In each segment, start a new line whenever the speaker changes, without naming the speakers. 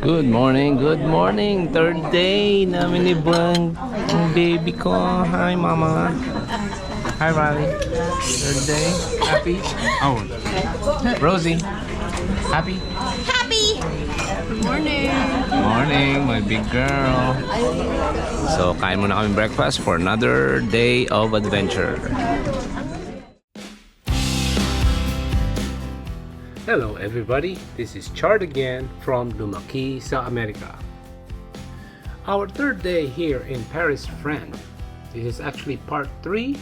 Good morning. Third day namin ni Blang, yung baby ko. Hi, mama. Hi, Riley. Third day. Happy? Oh, Rosie. Happy?
Happy! Morning!
Morning, my big girl. So, kain muna kami breakfast for another day of adventure. Hello everybody, this is Chart again from Lumaki sa America. Our third day here in Paris, France. This is actually part 3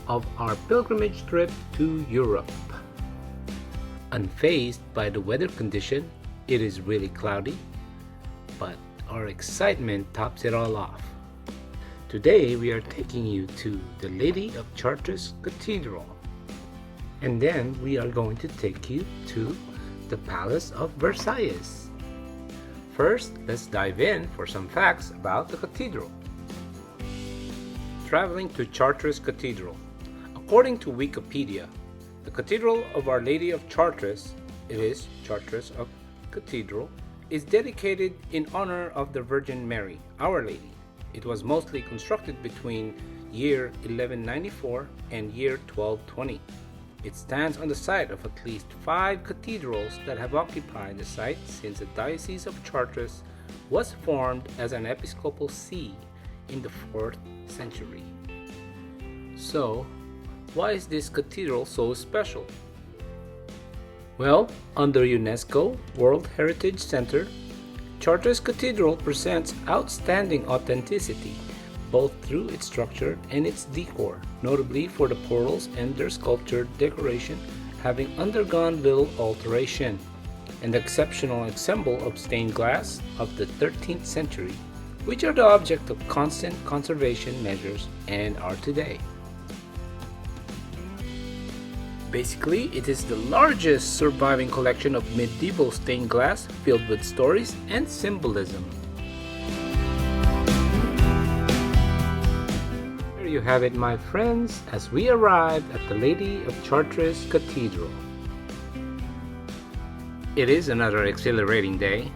of our pilgrimage trip to Europe. Unfazed by the weather condition, it is really cloudy, but our excitement tops it all off. Today we are taking you to the Lady of Chartress Cathedral. And then we are going to take you to the Palace of Versailles. First, let's dive in for some facts about the cathedral. Traveling to Chartress Cathedral. According to Wikipedia, the Cathedral of Our Lady of Chartress, it is Chartress of Cathedral, is dedicated in honor of the Virgin Mary, Our Lady. It was mostly constructed between year 1194 and year 1220. It stands on the site of at least 5 cathedrals that have occupied the site since the Diocese of Chartres was formed as an episcopal see in the 4th century. So, why is this cathedral so special? Well, under UNESCO World Heritage Center, Chartres Cathedral presents outstanding authenticity both through its structure and its decor, notably for the portals and their sculptured decoration having undergone little alteration, and the exceptional ensemble of stained glass of the 13th century, which are the object of constant conservation measures and are today. Basically, it is the largest surviving collection of medieval stained glass filled with stories and symbolism. You have it, my friends, as we arrived at the Lady of Chartres Cathedral. It is another exhilarating day.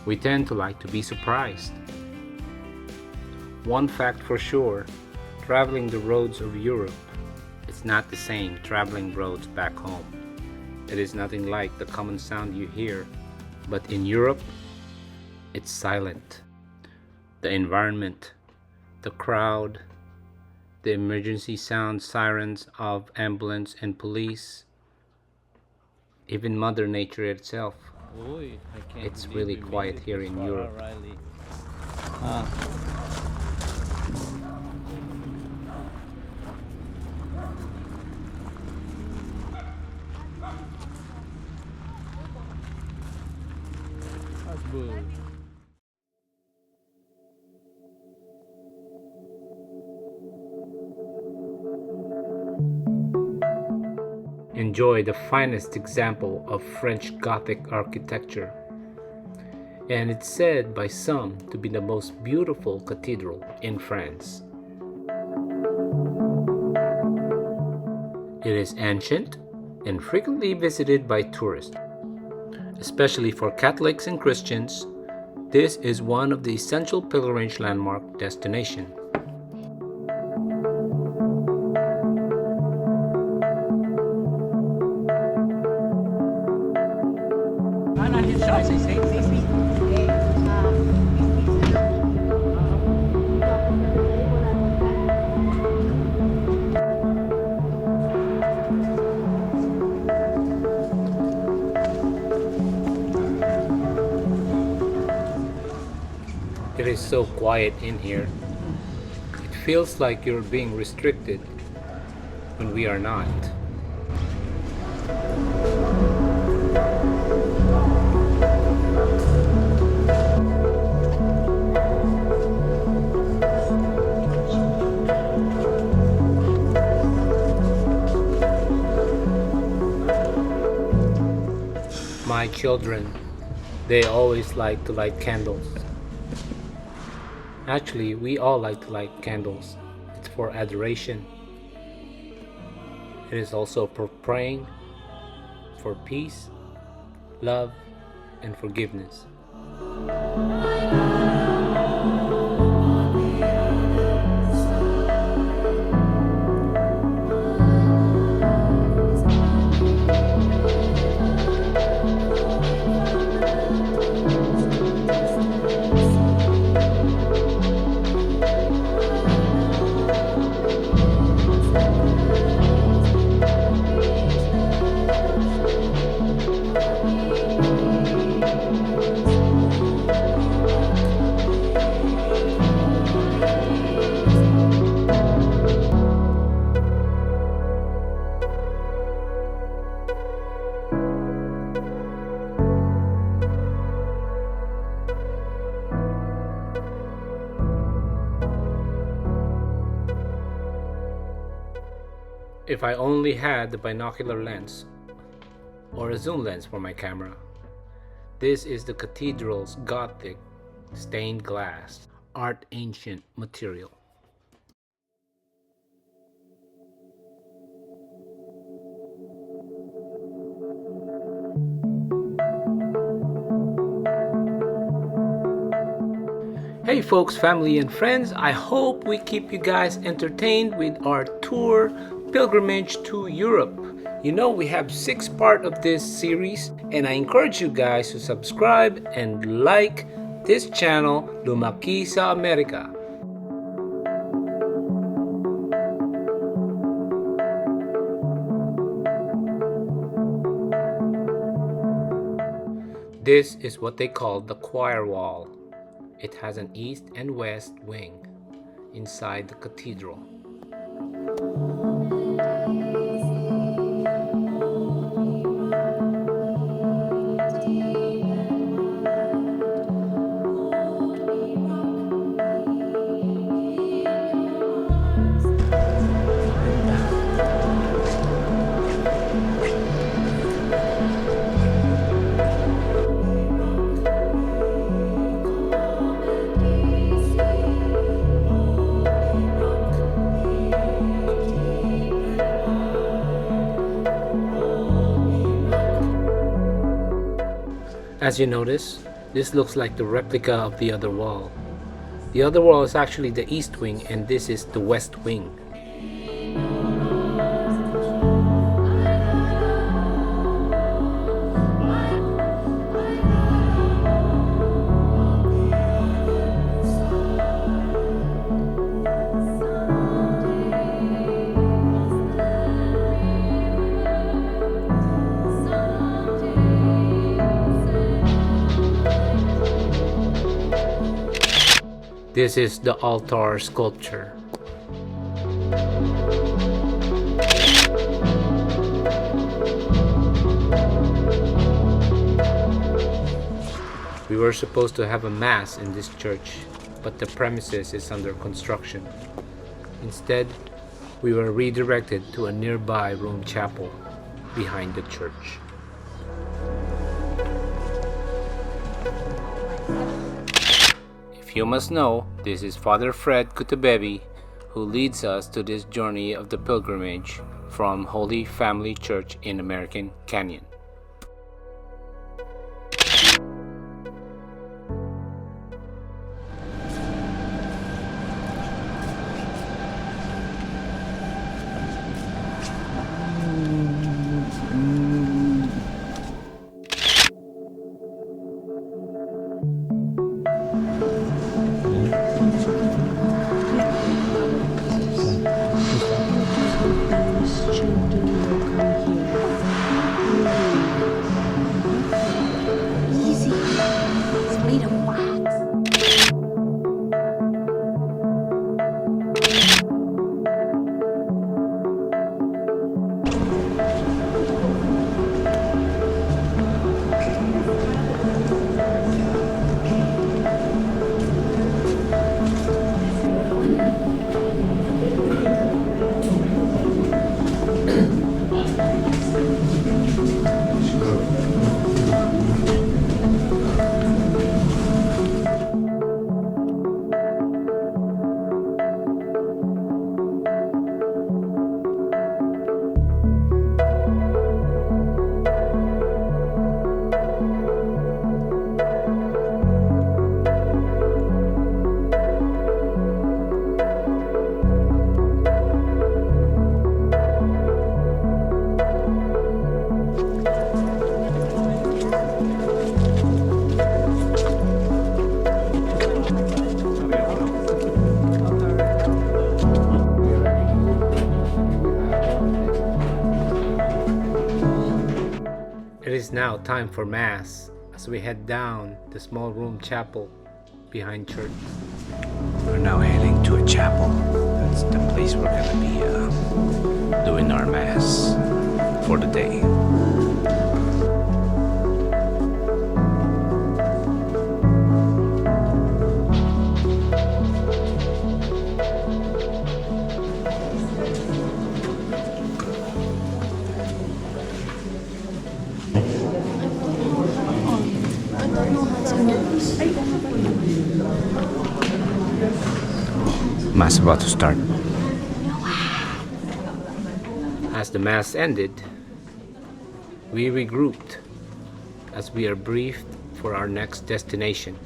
We tend to like to be surprised. One fact for sure, traveling the roads of Europe, it's not the same traveling roads back home. It is nothing like the common sound you hear, but in Europe, it's silent. The environment, the crowd, the emergency sound sirens of ambulance and police, even Mother Nature itself. It's really quiet here in Europe. Enjoy the finest example of French Gothic architecture, and it's said by some to be the most beautiful cathedral in France. It is ancient and frequently visited by tourists. Especially for Catholics and Christians, this is one of the essential pilgrimage landmark destinations. It is so quiet in here. It feels like you're being restricted when we are not. My children, they always like to light candles. Actually, we all like to light candles. It's for adoration. It is also for praying, for peace, love, and forgiveness. If I only had the binocular lens or a zoom lens for my camera. This is the cathedral's Gothic stained glass, art ancient material. Hey folks, family and friends, I hope we keep you guys entertained with our tour pilgrimage to Europe. You know, we have 6 parts of this series, and I encourage you guys to subscribe and like this channel, Lumaki sa Amerika. This is what they call the choir wall. It has an east and west wing inside the cathedral. As you notice, this looks like the replica of the other wall. The other wall is actually the east wing, and this is the west wing. This is the altar sculpture. We were supposed to have a mass in this church, but the premises is under construction. Instead, we were redirected to a nearby Rome chapel behind the church. If you must know, this is Father Fred Kutubebi, who leads us to this journey of the pilgrimage from Holy Family Church in American Canyon. now time for Mass as we head down the small room chapel behind church.
We're now heading to a chapel. That's the place we're gonna be doing our Mass for the day. Mass about to start.
As the Mass ended, we regrouped as we are briefed for our next destination.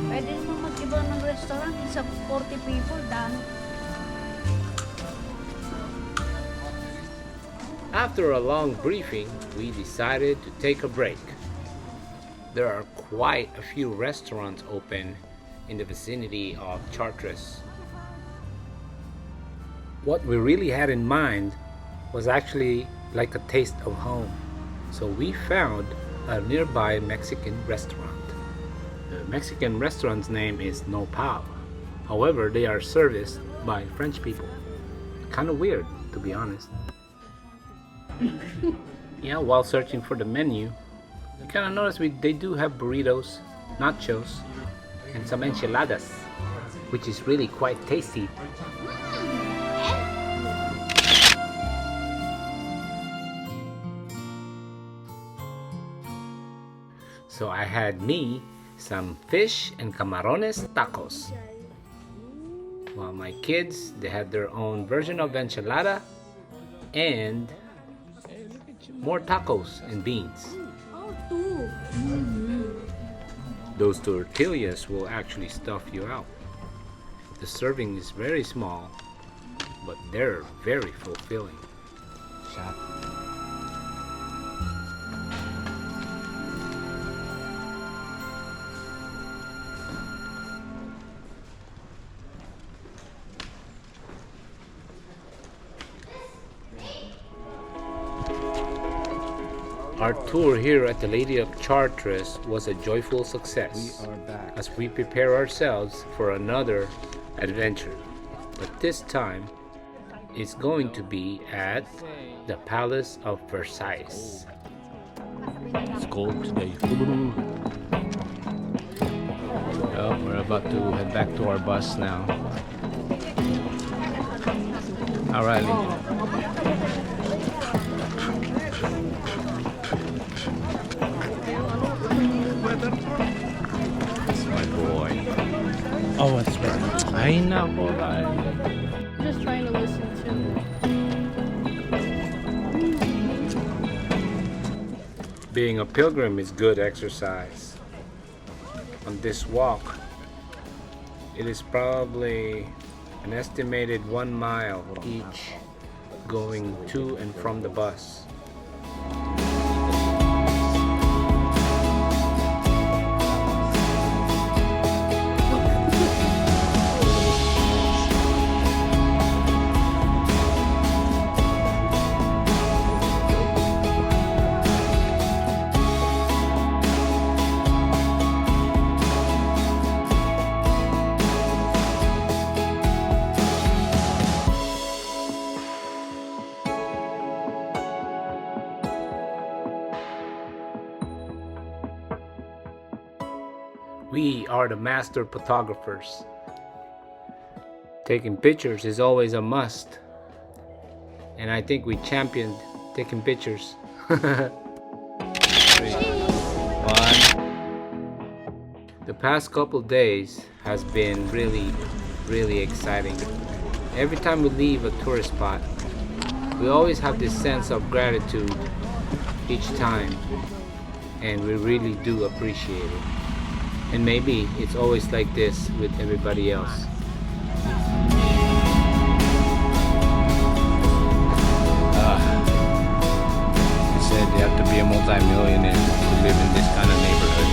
Pwede naman mag-iba ng restaurant sa 40 people, Dan.
After a long briefing, we decided to take a break. There are quite a few restaurants open in the vicinity of Chartress. What we really had in mind was actually like a taste of home, so we found a nearby Mexican restaurant. The Mexican restaurant's name is Nopal. However, they are serviced by French people. Kind of weird, to be honest. Yeah, while searching for the menu, we kind of noticed they do have burritos, nachos, and some enchiladas, which is really quite tasty. So I had me some fish and camarones tacos, while my kids, they had their own version of enchilada and more tacos and beans.
Oh, two.
Those tortillas will actually stuff you out. The serving is very small, but they're very fulfilling.
Shot.
Our tour here at the Lady of Chartress was a joyful success
We are back.
as we prepare ourselves for another adventure. But this time, it's going to be at the Palace of Versailles.
It's cold today. Well, we're about to head back to our bus now. All right, that's my boy. Oh, that's right. Ay, nako,
Just trying to listen to.
Being a pilgrim is good exercise. On this walk, it is probably an estimated 1 mile each going to and from the bus. We are the master photographers. Taking pictures is always a must. And I think we championed taking pictures.
3, 1.
The past couple days has been really exciting. Every time we leave a tourist spot, we always have this sense of gratitude each time. and we really do appreciate it. And maybe it's always like this with everybody else.
They said you have to be a multi-millionaire to live in this kind of neighborhood.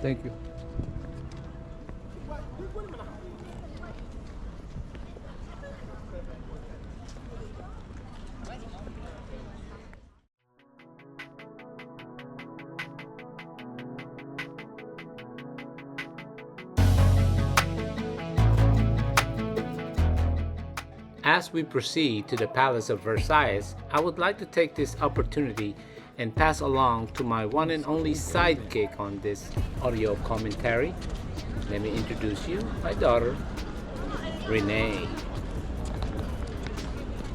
Thank you. As we proceed to the Palace of Versailles, I would like to take this opportunity and pass along to my one and only sidekick on this audio commentary. Let me introduce you, my daughter, Reneé.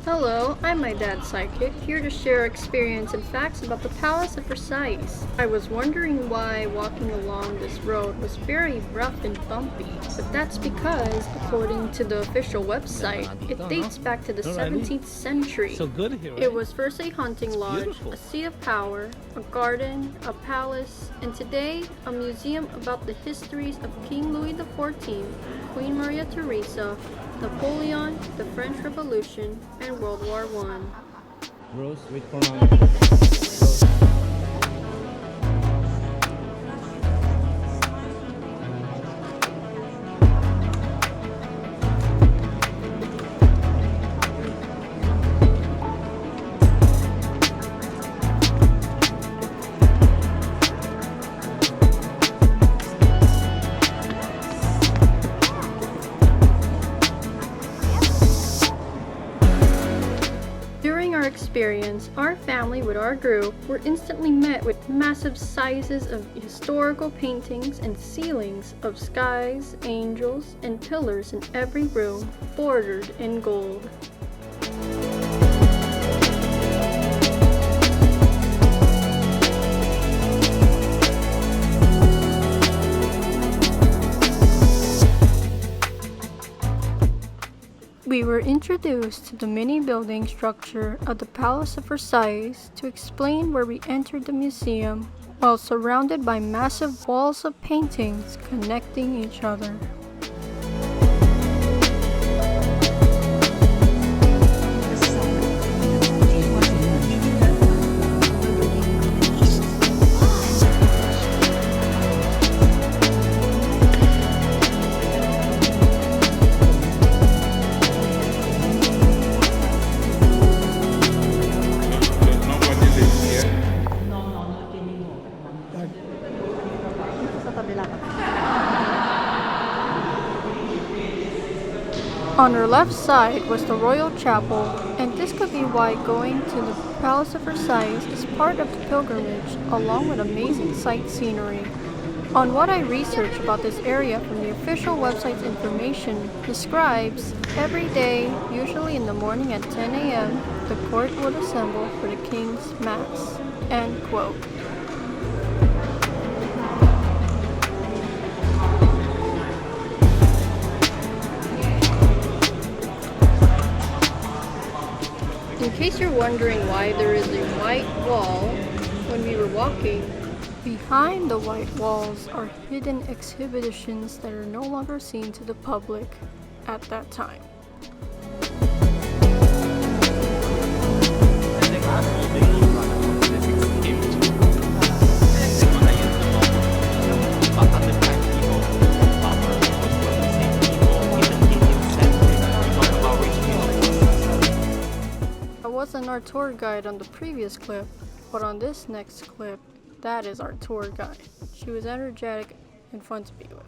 Hello, I'm my dad's sidekick, here to share experience and facts about the Palace of Versailles. I was wondering why walking along this road was very rough and bumpy, but that's because, according to the official website, it dates back to the 17th century.
So good here.
It was first a hunting lodge,
beautiful.
a seat of power, a garden, a palace, and today, a museum about the histories of King Louis XIV, Queen Maria Theresa, Napoleon, the French Revolution, and World War I.
Rose, wait for my...
During our experience, our family with our group were instantly met with massive sizes of historical paintings and ceilings of skies, angels, and pillars in every room, bordered in gold. We were introduced to the mini building structure of the Palace of Versailles to explain where we entered the museum, while surrounded by massive walls of paintings connecting each other. On our left side was the Royal Chapel, and this could be why going to the Palace of Versailles is part of the pilgrimage, along with amazing sight scenery. On what I researched about this area from the official website's information describes, every day, usually in the morning at 10 a.m., the court would assemble for the King's Mass. End quote. In case you're wondering why there is a white wall when we were walking, behind the white walls are hidden exhibitions that are no longer seen to the public at that time. our tour guide on the previous clip, but on this next clip, that is our tour guide. She was energetic and fun to be with.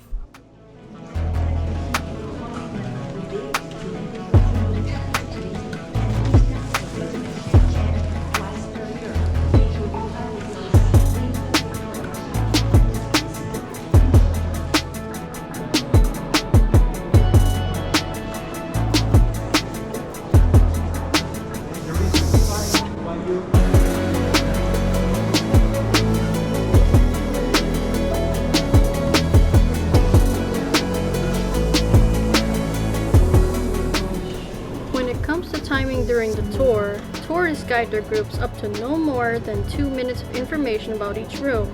During the tour, tourists guide their groups up to no more than 2 minutes of information about each room.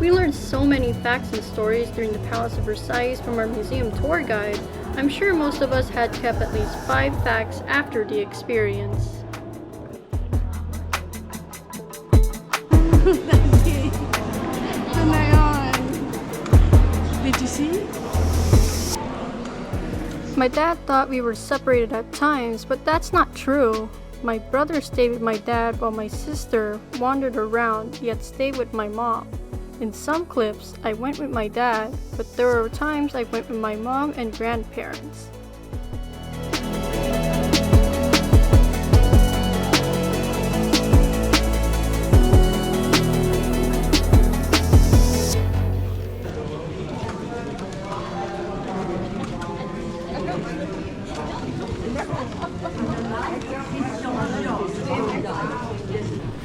We learned so many facts and stories during the Palace of Versailles from our museum tour guide. I'm sure most of us had kept at least 5 facts after the experience.
Did you see?
My dad thought we were separated at times, but that's not true. My brother stayed with my dad while my sister wandered around yet stayed with my mom. In some clips, I went with my dad, but there were times I went with my mom and grandparents.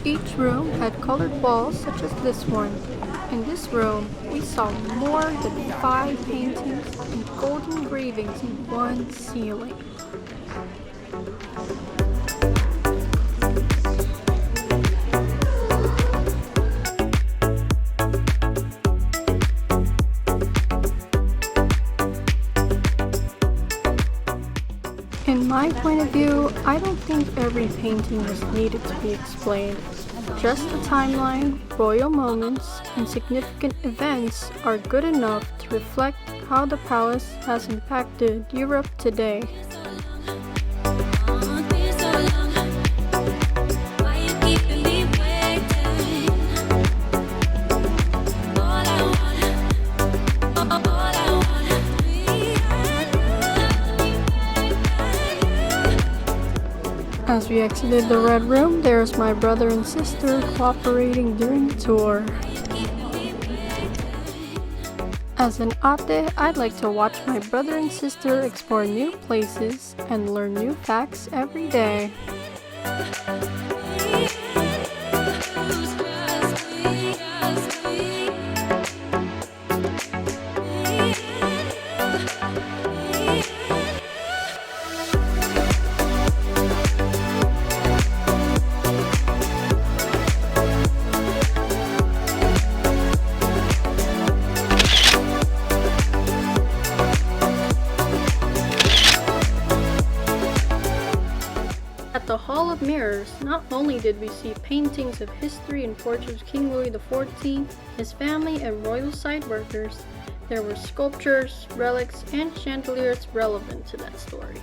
Each room had colored walls such as this one. In this room, we saw more than 5 paintings and gold engravings in one ceiling. In my point of view, I don't think every painting was needed to be explained. Just the timeline, royal moments, and significant events are good enough to reflect how the palace has impacted Europe today. As we exited the Red Room, there's my brother and sister cooperating during the tour. As an ate, I'd like to watch my brother and sister explore new places and learn new facts every day. At the Hall of Mirrors, not only did we see paintings of history and portraits of King Louis XIV, his family and royal side workers, there were sculptures, relics, and chandeliers relevant to that story.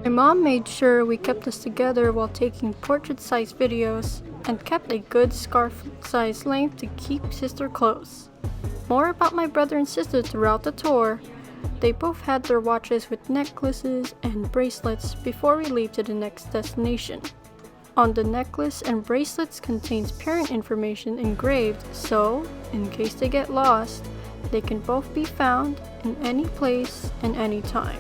My mom made sure we kept us together while taking portrait-sized videos and kept a good scarf-sized length to keep sister close. More about my brother and sister throughout the tour. They both had their watches with necklaces and bracelets before we leave to the next destination. On the necklace and bracelets contains parent information engraved, so, in case they get lost, they can both be found in any place and any time.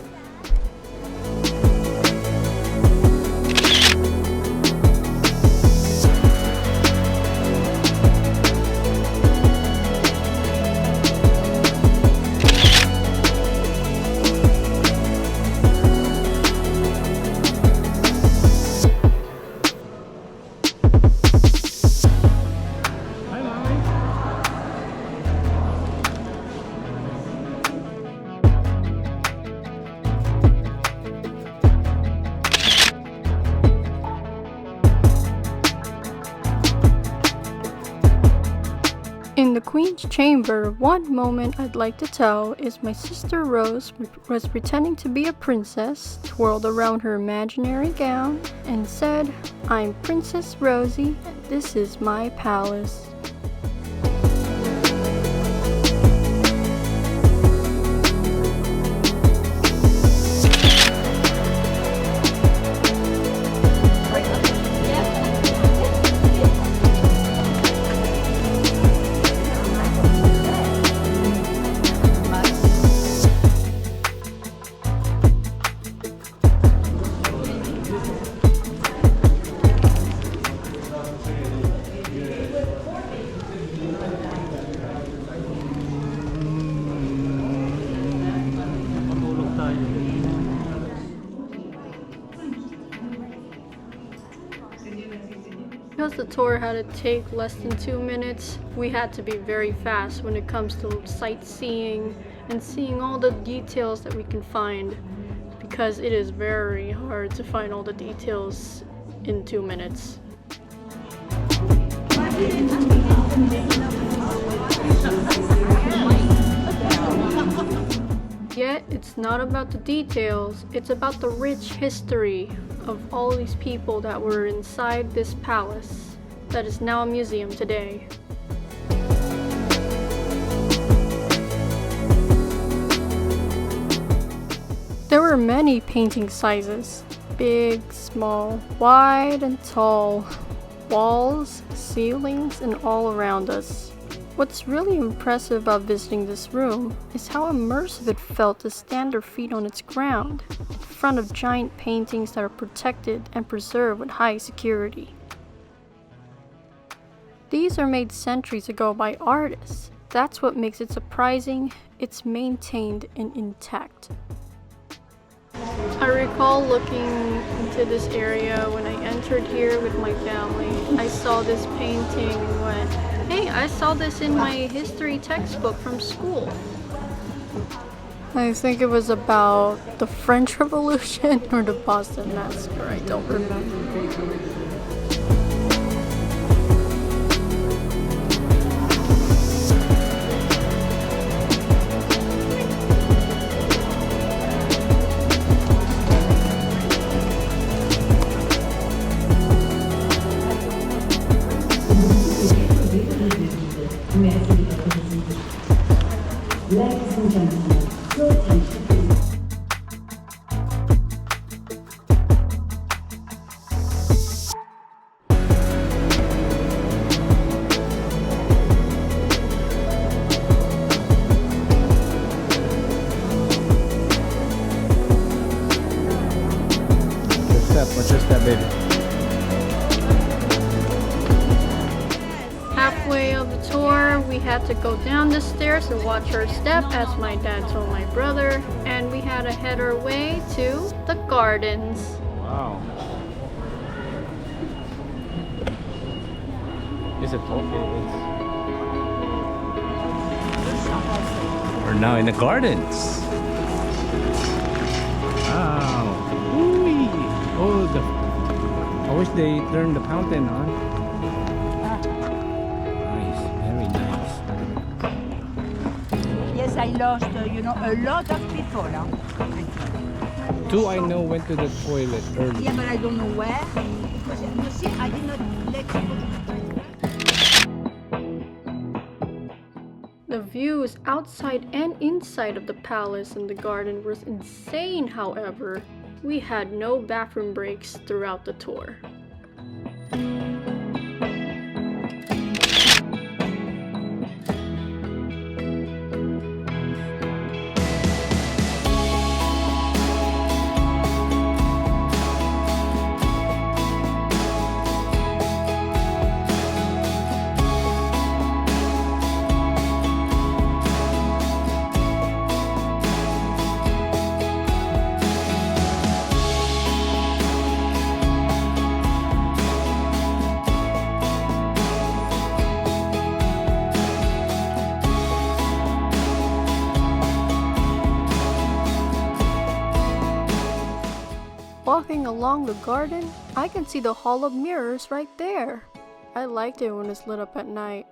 Queen's Chamber, one moment I'd like to tell is my sister Rose was pretending to be a princess, twirled around her imaginary gown, and said, "I'm Princess Rosie, and this is my palace." Because the tour had to take less than 2 minutes, we had to be very fast when it comes to sightseeing and seeing all the details that we can find, because it is very hard to find all the details in 2 minutes. Yet, it's not about the details, it's about the rich history of all these people that were inside this palace that is now a museum today. There were many painting sizes, big, small, wide and tall, walls, ceilings, and all around us. What's really impressive about visiting this room is how immersive it felt to stand our feet on its ground, in front of giant paintings that are protected and preserved with high security. These are made centuries ago by artists. That's what makes it surprising. It's maintained and intact. I recall looking into this area when I entered here with my family. I saw this painting and went, "Hey, I saw this in my history textbook from school." I think it was about the French Revolution or the Boston Massacre, I don't remember.
Ladies and gentlemen, your attention please.
What's your step, baby?
Halfway of the tour, we had to go down the stairs and watch our step, as my dad told my brother, and we had to head our way to the gardens.
Wow. Is it okay? We're now in the gardens. Wow. Ooh. Oh, I wish they turned the fountain on. Nice, very nice.
Yes, I lost, a lot of people. Huh?
2 I know went to the toilet early.
Yeah, but I don't know where. Because you see, I did not let people.
The views outside and inside of the palace and the garden was insane, however. We had no bathroom breaks throughout the tour. Walking along the garden, I can see the Hall of Mirrors right there. I liked it when it's lit up at night.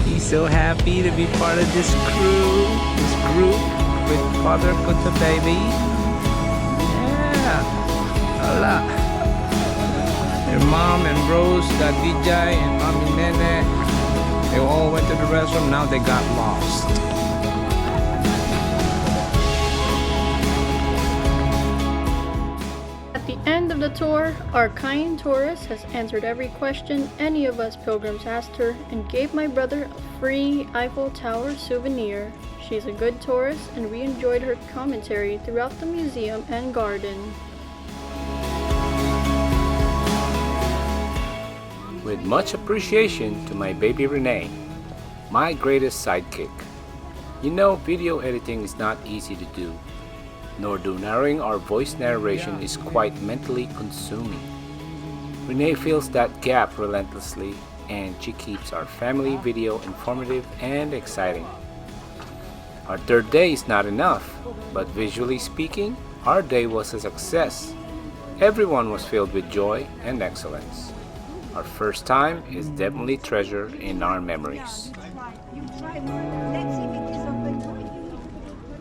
He's so happy to be part of this group with Father Kuta baby. Yeah. Hola. Your mom and Rose, Dadijay, and Mommy Nene, they all went to the restroom. Now they got lost.
At the end of the tour, our kind tourist has answered every question any of us pilgrims asked her and gave my brother a free Eiffel Tower souvenir. She's a good tourist and we enjoyed her commentary throughout the museum and garden.
With much appreciation to my baby Reneé, my greatest sidekick. You know, video editing is not easy to do, nor do narrating or voice narration is quite mentally consuming. Reneé fills that gap relentlessly, and she keeps our family video informative and exciting. Our third day is not enough, but visually speaking, our day was a success. Everyone was filled with joy and excellence. Our first time is definitely treasured in our memories.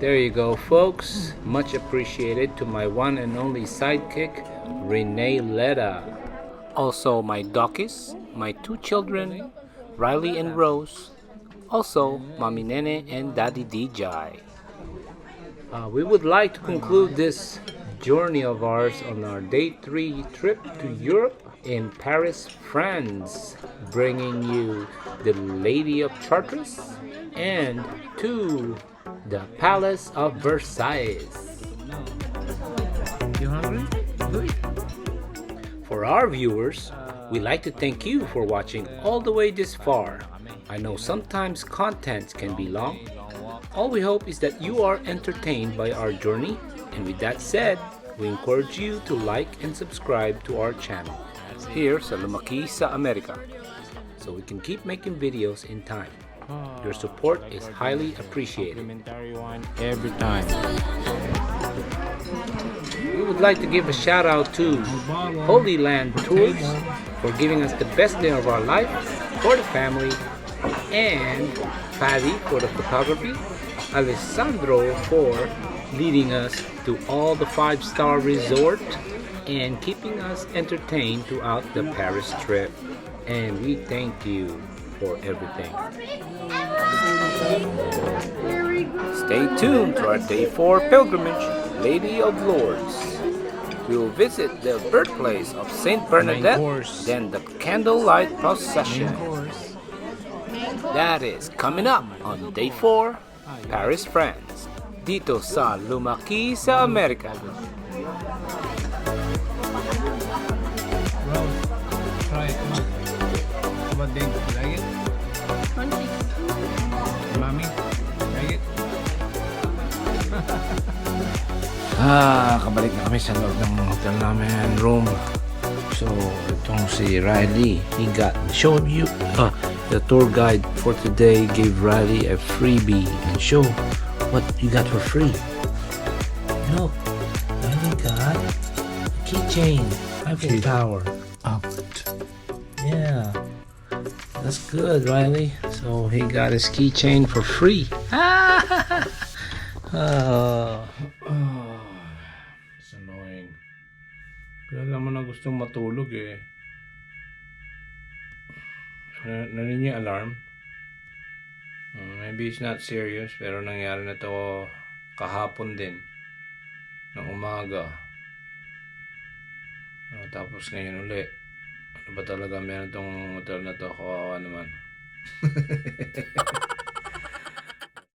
There you go, folks. Much appreciated to my one and only sidekick, Reneé Leda. Also my doggies, my two children, Riley and Rose. Also, Mommy Nene and Daddy DJ. We would like to conclude this journey of ours on our day 3 trip to Europe in Paris, France, bringing you the Lady of Chartress and to the Palace of Versailles.
You hungry? Good.
For our viewers, we'd like to thank you for watching all the way this far. I know sometimes content can be long. All we hope is that you are entertained by our journey, and with that said, we encourage you to like and subscribe to our channel here sa Lumaki sa Amerika, so we can keep making videos in time. Your support is highly appreciated.
Complimentary one every time.
We would like to give a shout out to Holy Land Tours for giving us the best day of our life for the family, and Paddy for the photography, Alessandro for leading us to all the 5-star resort and keeping us entertained throughout the Paris trip. And we thank you for everything. Stay tuned to our Day 4 pilgrimage, Lady of Lourdes. We will visit the birthplace of Saint Bernadette, then the candlelight procession. That is coming up on Day 4, Paris, France, dito sa Lumaki sa Amerika.
Try it. How about Dave? You like it? Mommy? Like it? Kabalik na kami sa loob ng hotel namin room. So, itong si Riley, he got, show you, the tour guide for today gave Riley a freebie and show what you got for free. Look, Riley got a keychain, Eiffel Tower. Yeah, that's good, Riley. So he got his keychain for free. It's annoying. Kaya naman na gustong matulog eh. Narinig niyo yung alarm? Maybe it's not serious, pero nangyari na to kahapon din. Ng umaga. Tapos ngayon ulit. Ano ba talaga meron tong hotel na to? Kawawa naman.